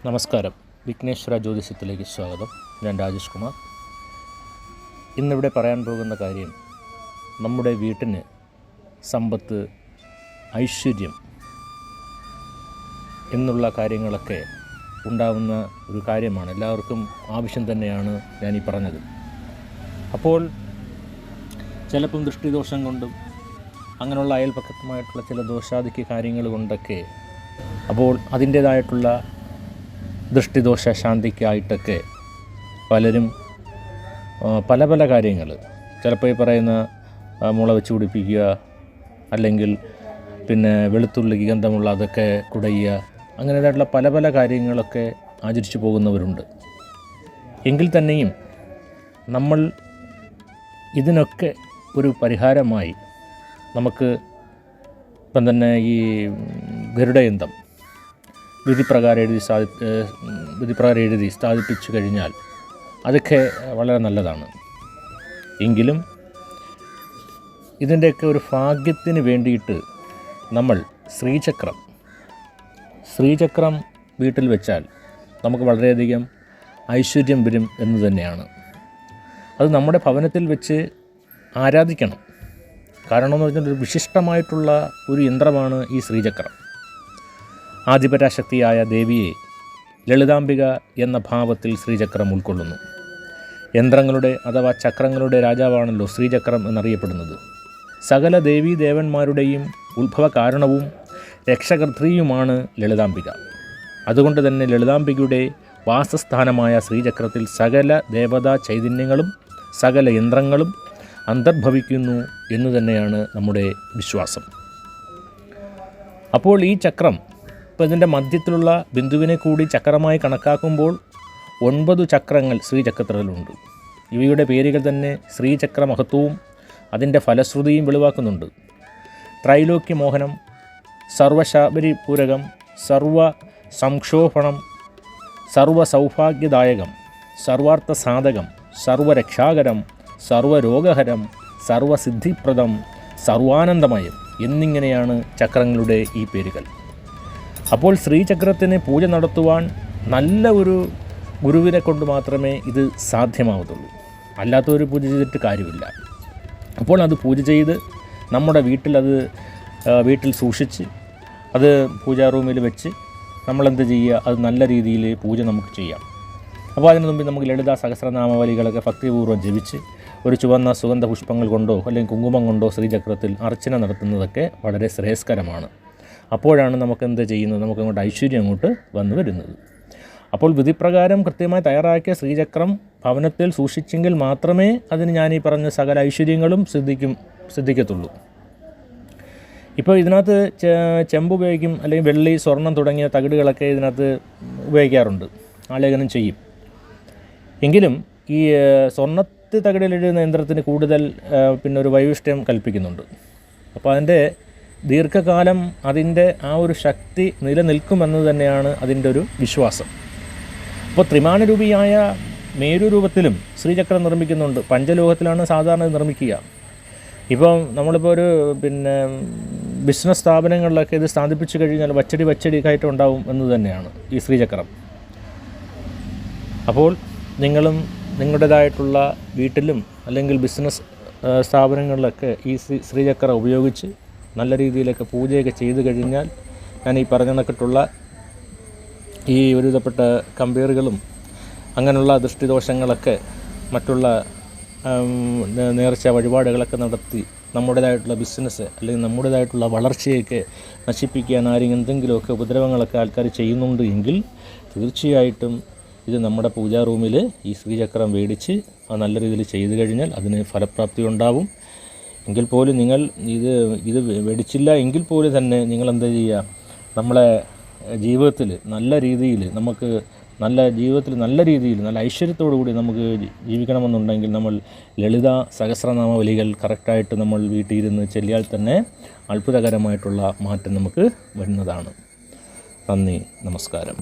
നമസ്കാരം. വിഘ്നേശ്വര ജ്യോതിഷത്തിലേക്ക് സ്വാഗതം. ഞാൻ രാജേഷ് കുമാർ. ഇന്നിവിടെ പറയാൻ പോകുന്ന കാര്യം നമ്മുടെ വീട്ടിന് സമ്പത്ത്, ഐശ്വര്യം എന്നുള്ള കാര്യങ്ങളൊക്കെ ഉണ്ടാവുന്ന ഒരു കാര്യമാണ്. എല്ലാവർക്കും ആവശ്യം തന്നെയാണ് ഞാനീ പറഞ്ഞത്. അപ്പോൾ ചിലപ്പം ദൃഷ്ടിദോഷം കൊണ്ടും അങ്ങനെയുള്ള അയൽപക്കത്തുമായിട്ടുള്ള ചില ദോഷാദിക്ക് കാര്യങ്ങൾ കൊണ്ടൊക്കെ, അപ്പോൾ അതിൻ്റേതായിട്ടുള്ള ദൃഷ്ടിദോഷ ശാന്തിക്കായിട്ടൊക്കെ പലരും പല പല കാര്യങ്ങൾ, ചിലപ്പോൾ ഈ പറയുന്ന മുള വെച്ച് പിടിപ്പിക്കുക, അല്ലെങ്കിൽ പിന്നെ വെളുത്തുള്ളി ഗന്ധമുള്ള അതൊക്കെ കുടയുക, അങ്ങനെയായിട്ടുള്ള പല പല കാര്യങ്ങളൊക്കെ ആചരിച്ചു പോകുന്നവരുണ്ട്. എങ്കിൽ തന്നെയും നമ്മൾ ഇതിനൊക്കെ ഒരു പരിഹാരമായി നമുക്ക് ഇപ്പം തന്നെ ഈ ഗരുഡയന്തം വിധിപ്രകാരം എഴുതി സ്ഥാപിപ്പിച്ചു കഴിഞ്ഞാൽ അതൊക്കെ വളരെ നല്ലതാണ്. എങ്കിലും ഇതിൻ്റെയൊക്കെ ഒരു ഭാഗ്യത്തിന് വേണ്ടിയിട്ട് നമ്മൾ ശ്രീചക്രം വീട്ടിൽ വെച്ചാൽ നമുക്ക് വളരെയധികം ഐശ്വര്യം വരും എന്ന് തന്നെയാണ്. അത് നമ്മുടെ ഭവനത്തിൽ വെച്ച് ആരാധിക്കണം. കാരണം എന്ന് പറഞ്ഞാൽ ഒരു വിശിഷ്ടമായിട്ടുള്ള ഒരു യന്ത്രമാണ് ഈ ശ്രീചക്രം. ആദിപരാശക്തിയായ ദേവിയെ ലളിതാംബിക എന്ന ഭാവത്തിൽ ശ്രീചക്രം ഉൾക്കൊള്ളുന്നു. യന്ത്രങ്ങളുടെ അഥവാ ചക്രങ്ങളുടെ രാജാവാണല്ലോ ശ്രീചക്രം എന്നറിയപ്പെടുന്നത്. സകല ദേവീദേവന്മാരുടെയും ഉത്ഭവ കാരണവും രക്ഷകർത്രിയുമാണ് ലളിതാംബിക. അതുകൊണ്ട് തന്നെ ലളിതാംബികയുടെ വാസസ്ഥാനമായ ശ്രീചക്രത്തിൽ സകല ദേവതാ ചൈതന്യങ്ങളും സകല യന്ത്രങ്ങളും അന്തർഭവിക്കുന്നു എന്ന് തന്നെയാണ് നമ്മുടെ വിശ്വാസം. അപ്പോൾ ഈ ചക്രം, ഇപ്പോൾ ഇതിൻ്റെ മധ്യത്തിലുള്ള ബിന്ദുവിനെ കൂടി ചക്രമായി കണക്കാക്കുമ്പോൾ 9 ചക്രങ്ങൾ ശ്രീചക്രത്തിലുണ്ട്. ഇവയുടെ പേരുകൾ തന്നെ ശ്രീചക്ര മഹത്വവും അതിൻ്റെ ഫലശ്രുതിയും വെളിവാക്കുന്നുണ്ട്. ത്രൈലോക്യമോഹനം, സർവശാബരിപൂരകം, സർവ സംക്ഷോഭണം, സർവസൗഭാഗ്യദായകം, സർവാർത്ഥസാധകം, സർവരക്ഷാകരം, സർവരോഗഹരം, സർവസിദ്ധിപ്രദം, സർവാനന്ദമയം എന്നിങ്ങനെയാണ് ചക്രങ്ങളുടെ ഈ പേരുകൾ. അപ്പോൾ ശ്രീചക്രത്തിന് പൂജ നടത്തുവാൻ നല്ല ഒരു ഗുരുവിനെ കൊണ്ട് മാത്രമേ ഇത് സാധ്യമാവത്തുള്ളൂ. അല്ലാത്തൊരു പൂജ ചെയ്തിട്ട് കാര്യമില്ല. അപ്പോൾ അത് പൂജ ചെയ്ത് നമ്മുടെ വീട്ടിൽ സൂക്ഷിച്ച് അത് പൂജാ റൂമിൽ വെച്ച് നമ്മളെന്ത് ചെയ്യുക, അത് നല്ല രീതിയിൽ പൂജ നമുക്ക് ചെയ്യാം. അപ്പോൾ അതിന് മുമ്പ് നമുക്ക് ലളിതാ സഹസ്രനാമാവലികളൊക്കെ ഭക്തിപൂർവ്വം ജപിച്ച് ഒരു ചുവന്ന സുഗന്ധ പുഷ്പങ്ങൾ കൊണ്ടോ അല്ലെങ്കിൽ കുങ്കുമം കൊണ്ടോ ശ്രീചക്രത്തിൽ അർച്ചന നടത്തുന്നതൊക്കെ വളരെ ശ്രേയസ്കരമാണ്. അപ്പോഴാണ് നമുക്കെന്ത് ചെയ്യുന്നത്, നമുക്കങ്ങോട്ട് ഐശ്വര്യം അങ്ങോട്ട് വന്നു വരുന്നത്. അപ്പോൾ വിധിപ്രകാരം കൃത്യമായി തയ്യാറാക്കിയ ശ്രീചക്രം ഭവനത്തിൽ സൂക്ഷിച്ചെങ്കിൽ മാത്രമേ അതിന് ഞാനീ പറഞ്ഞ സകല ഐശ്വര്യങ്ങളും സിദ്ധിക്കത്തുള്ളൂ. ഇപ്പോൾ ഇതിനകത്ത് ചെമ്പ് ഉപയോഗിക്കും, അല്ലെങ്കിൽ വെള്ളി, സ്വർണം തുടങ്ങിയ തകിടുകളൊക്കെ ഇതിനകത്ത് ഉപയോഗിക്കാറുണ്ട്, ആലേഖനം ചെയ്യും. എങ്കിലും ഈ സ്വർണ്ണത്തിൽ തകിടിലെഴുതുന്ന യന്ത്രത്തിന് കൂടുതൽ ഒരു വൈവിഷ്ട്യം കൽപ്പിക്കുന്നുണ്ട്. അപ്പോൾ അതിൻ്റെ ദീർഘകാലം അതിൻ്റെ ആ ഒരു ശക്തി നിലനിൽക്കുമെന്ന് തന്നെയാണ് അതിൻ്റെ ഒരു വിശ്വാസം. അപ്പോൾ ത്രിമാനരൂപിയായ മേരു രൂപത്തിലും ശ്രീചക്രം നിർമ്മിക്കുന്നുണ്ട്. പഞ്ചലോഹത്തിലാണ് സാധാരണ നിർമ്മിക്കുക. ഇപ്പം നമ്മളിപ്പോൾ ഒരു ബിസിനസ് സ്ഥാപനങ്ങളിലൊക്കെ ഇത് സ്ഥാപിച്ചു കഴിഞ്ഞാൽ വച്ചടി കയറ്റം ഉണ്ടാവും എന്ന് തന്നെയാണ് ഈ ശ്രീചക്രം. അപ്പോൾ നിങ്ങളും നിങ്ങളുടേതായിട്ടുള്ള വീട്ടിലും അല്ലെങ്കിൽ ബിസിനസ് സ്ഥാപനങ്ങളിലൊക്കെ ഈ ശ്രീചക്രം ഉപയോഗിച്ച് നല്ല രീതിയിലൊക്കെ പൂജയൊക്കെ ചെയ്തു കഴിഞ്ഞാൽ ഞാൻ ഈ പറഞ്ഞ കണക്കിട്ടുള്ള ഈ ഒരുവിധപ്പെട്ട കമ്പയറുകളും അങ്ങനെയുള്ള ദൃഷ്ടിദോഷങ്ങളൊക്കെ മറ്റുള്ള നേർച്ച വഴിപാടുകളൊക്കെ നടത്തി നമ്മുടേതായിട്ടുള്ള ബിസിനസ് അല്ലെങ്കിൽ നമ്മുടേതായിട്ടുള്ള വളർച്ചയൊക്കെ നശിപ്പിക്കാൻ ആരെങ്കിലും എന്തെങ്കിലുമൊക്കെ ഉപദ്രവങ്ങളൊക്കെ ആൾക്കാർ ചെയ്യുന്നുണ്ട് എങ്കിൽ തീർച്ചയായിട്ടും ഇത് നമ്മുടെ പൂജാ റൂമിൽ ഈ ശ്രീചക്രം മേടിച്ച് അത് നല്ല രീതിയിൽ ചെയ്തു കഴിഞ്ഞാൽ അതിന് ഫലപ്രാപ്തി ഉണ്ടാവും. എങ്കിൽ പോലും നിങ്ങൾ ഇത് മേടിച്ചില്ല എങ്കിൽ പോലും തന്നെ നിങ്ങളെന്താ ചെയ്യുക, നമ്മളെ ജീവിതത്തിൽ നല്ല രീതിയിൽ നമുക്ക് നല്ല രീതിയിൽ നല്ല ഐശ്വര്യത്തോടു കൂടി നമുക്ക് ജീവിക്കണമെന്നുണ്ടെങ്കിൽ നമ്മൾ ലളിത സഹസ്രനാമവലികൾ കറക്റ്റായിട്ട് നമ്മൾ വീട്ടിലിരുന്ന് ചൊല്ലിയാൽ തന്നെ അത്ഭുതകരമായിട്ടുള്ള മാറ്റം നമുക്ക് വരുന്നതാണ്. നന്ദി, നമസ്കാരം.